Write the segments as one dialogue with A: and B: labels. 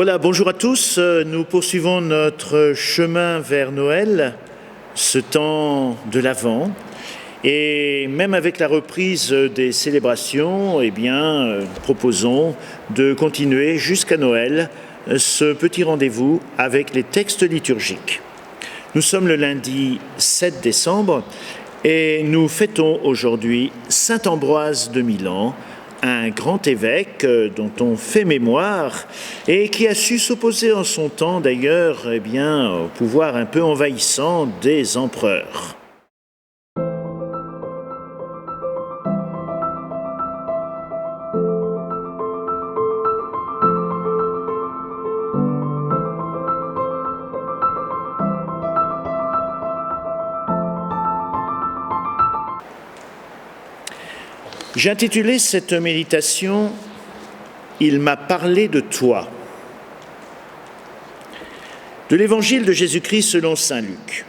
A: Voilà, bonjour à tous. Nous poursuivons notre chemin vers Noël, ce temps de l'Avent. Et même avec la reprise des célébrations, proposons de continuer jusqu'à Noël ce petit rendez-vous avec les textes liturgiques. Nous sommes le lundi 7 décembre et nous fêtons aujourd'hui saint Ambroise de Milan, un grand évêque dont on fait mémoire et qui a su s'opposer en son temps d'ailleurs au pouvoir un peu envahissant des empereurs. J'ai intitulé cette méditation « Il m'a parlé de toi ». De l'évangile de Jésus-Christ selon saint Luc.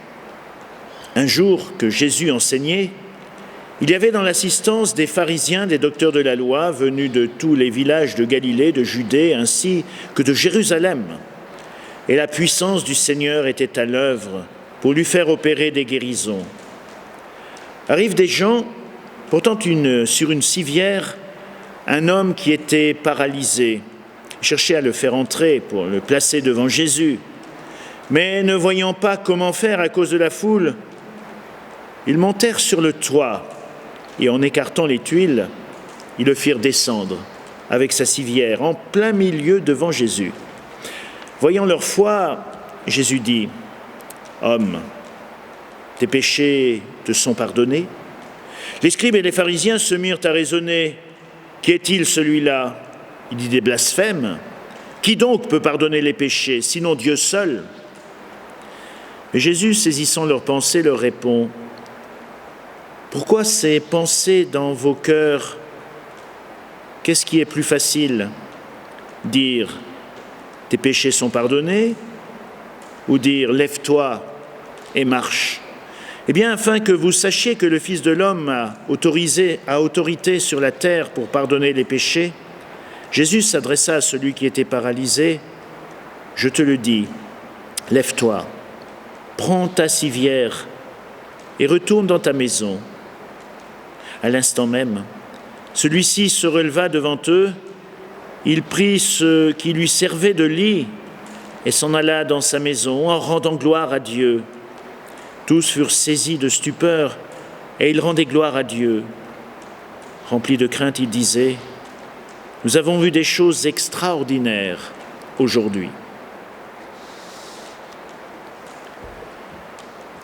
A: Un jour que Jésus enseignait, il y avait dans l'assistance des pharisiens, des docteurs de la loi, venus de tous les villages de Galilée, de Judée, ainsi que de Jérusalem. Et la puissance du Seigneur était à l'œuvre pour lui faire opérer des guérisons. Arrivent des gens portant sur une civière un homme qui était paralysé. Ils cherchaient à le faire entrer pour le placer devant Jésus. Mais ne voyant pas comment faire à cause de la foule, ils montèrent sur le toit et en écartant les tuiles, ils le firent descendre avec sa civière en plein milieu devant Jésus. Voyant leur foi, Jésus dit « Homme, tes péchés te sont pardonnés ?» Les scribes et les pharisiens se mirent à raisonner. Qui est-il celui-là? Il dit des blasphèmes. Qui donc peut pardonner les péchés, sinon Dieu seul? Mais Jésus, saisissant leurs pensées, leur répond. Pourquoi ces pensées dans vos cœurs? Qu'est-ce qui est plus facile? Dire tes péchés sont pardonnés ou dire lève-toi et marche? Eh bien, afin que vous sachiez que le Fils de l'homme a autorité sur la terre pour pardonner les péchés, Jésus s'adressa à celui qui était paralysé. Je te le dis, lève-toi, prends ta civière et retourne dans ta maison. À l'instant même, celui-ci se releva devant eux, il prit ce qui lui servait de lit et s'en alla dans sa maison en rendant gloire à Dieu. Tous furent saisis de stupeur et ils rendaient gloire à Dieu. Remplis de crainte, ils disaient « Nous avons vu des choses extraordinaires aujourd'hui. »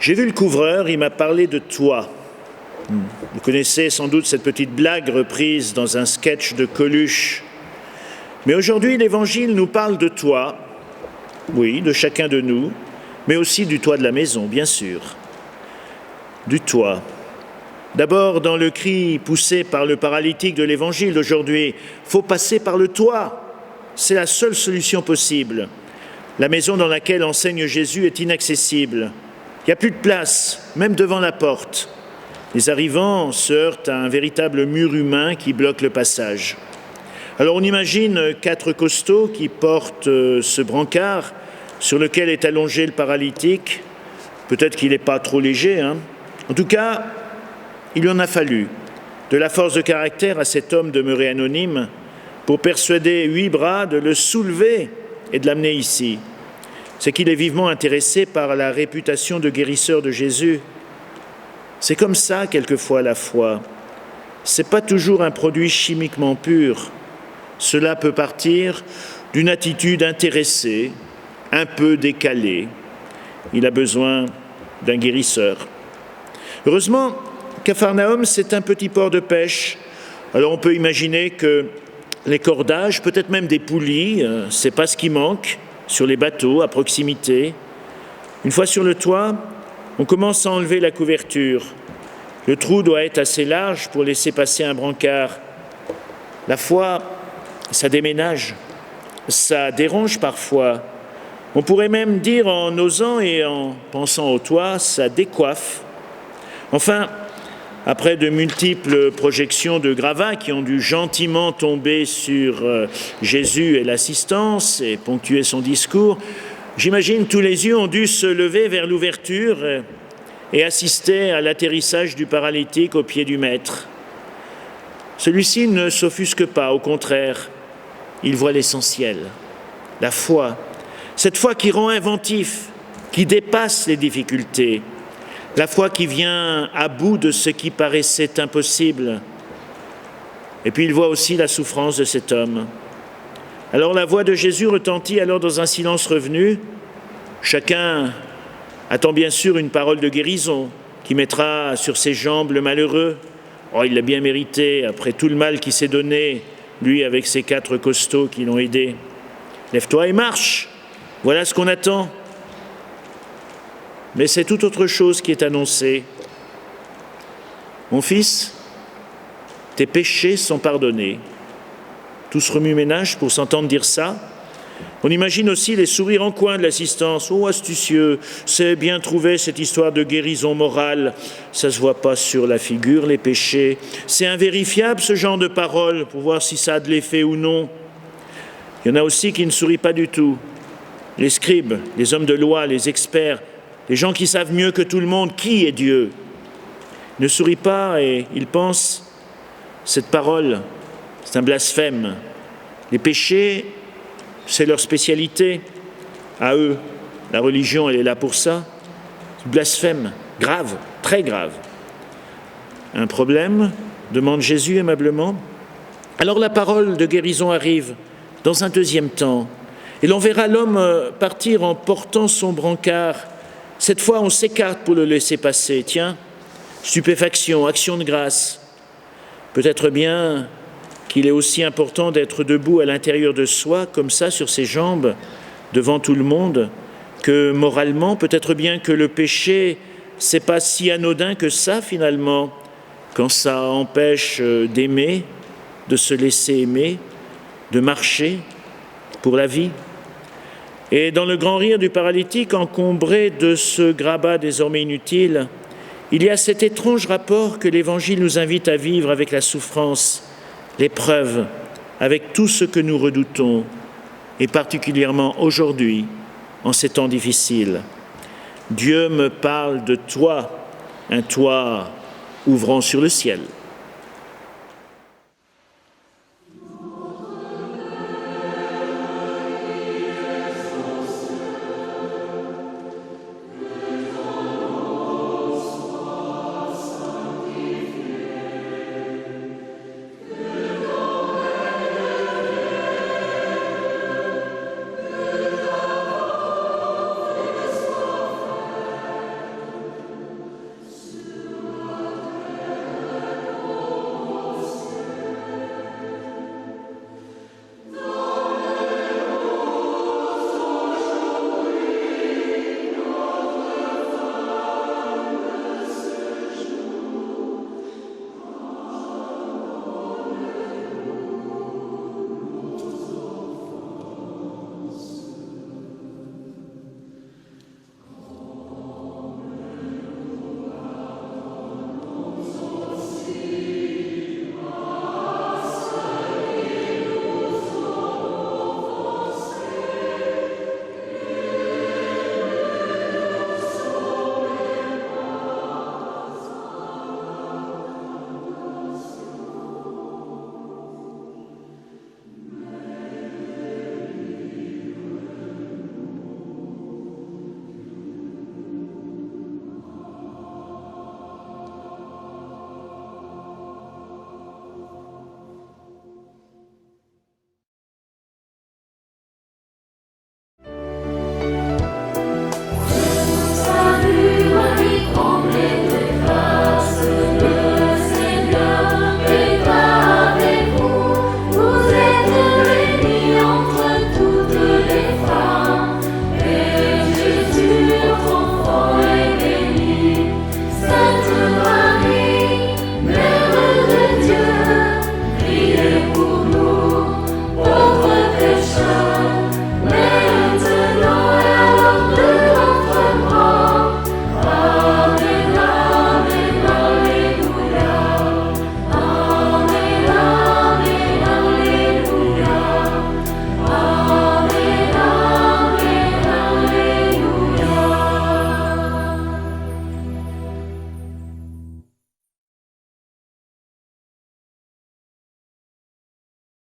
A: J'ai vu le couvreur, il m'a parlé de toi. Vous connaissez sans doute cette petite blague reprise dans un sketch de Coluche. Mais aujourd'hui, l'Évangile nous parle de toi, oui, de chacun de nous, mais aussi du toit de la maison, bien sûr. Du toit. D'abord, dans le cri poussé par le paralytique de l'Évangile d'aujourd'hui, « Faut passer par le toit !» C'est la seule solution possible. La maison dans laquelle enseigne Jésus est inaccessible. Il n'y a plus de place, même devant la porte. Les arrivants se heurtent à un véritable mur humain qui bloque le passage. Alors on imagine 4 costauds qui portent ce brancard sur lequel est allongé le paralytique. Peut-être qu'il n'est pas trop léger, En tout cas, il lui en a fallu de la force de caractère à cet homme demeuré anonyme pour persuader 8 bras de le soulever et de l'amener ici. C'est qu'il est vivement intéressé par la réputation de guérisseur de Jésus. C'est comme ça, quelquefois, la foi. Ce n'est pas toujours un produit chimiquement pur. Cela peut partir d'une attitude intéressée, un peu décalé. Il a besoin d'un guérisseur. Heureusement, Capharnaüm, c'est un petit port de pêche. Alors on peut imaginer que les cordages, peut-être même des poulies, c'est pas ce qui manque sur les bateaux à proximité. Une fois sur le toit, on commence à enlever la couverture. Le trou doit être assez large pour laisser passer un brancard. La foi, ça déménage, ça dérange parfois. On pourrait même dire en osant et en pensant au toit, ça décoiffe. Enfin, Après de multiples projections de gravats qui ont dû gentiment tomber sur Jésus et l'assistance et ponctuer son discours, j'imagine tous les yeux ont dû se lever vers l'ouverture et assister à l'atterrissage du paralytique au pied du maître. Celui-ci ne s'offusque pas, au contraire, il voit l'essentiel, la foi, cette foi qui rend inventif, qui dépasse les difficultés, la foi qui vient à bout de ce qui paraissait impossible. Et puis il voit aussi la souffrance de cet homme. Alors la voix de Jésus retentit alors dans un silence revenu. Chacun attend bien sûr une parole de guérison qui mettra sur ses jambes le malheureux. Oh, il l'a bien mérité après tout le mal qu'il s'est donné, lui avec ses 4 costauds qui l'ont aidé. Lève-toi et marche, voilà ce qu'on attend. Mais c'est tout autre chose qui est annoncé. Mon fils, tes péchés sont pardonnés. Tous remue-ménage pour s'entendre dire ça. On imagine aussi les sourires en coin de l'assistance. Oh, astucieux, c'est bien trouvé cette histoire de guérison morale. Ça ne se voit pas sur la figure, les péchés. C'est invérifiable ce genre de parole pour voir si ça a de l'effet ou non. Il y en a aussi qui ne sourient pas du tout. Les scribes, les hommes de loi, les experts, les gens qui savent mieux que tout le monde qui est Dieu, ne sourient pas et ils pensent cette parole, c'est un blasphème. Les péchés, c'est leur spécialité. À eux, la religion, elle est là pour ça. Blasphème, grave, très grave. Un problème, demande Jésus aimablement. Alors la parole de guérison arrive dans un deuxième temps. Et l'on verra l'homme partir en portant son brancard. Cette fois, on s'écarte pour le laisser passer. Tiens, stupéfaction, action de grâce. Peut-être bien qu'il est aussi important d'être debout à l'intérieur de soi, comme ça, sur ses jambes, devant tout le monde, que moralement, peut-être bien que le péché, c'est pas si anodin que ça, finalement, quand ça empêche d'aimer, de se laisser aimer, de marcher pour la vie. Et dans le grand rire du paralytique, encombré de ce grabat désormais inutile, il y a cet étrange rapport que l'Évangile nous invite à vivre avec la souffrance, l'épreuve, avec tout ce que nous redoutons, et particulièrement aujourd'hui, en ces temps difficiles. Dieu me parle de toi, un toit ouvrant sur le ciel.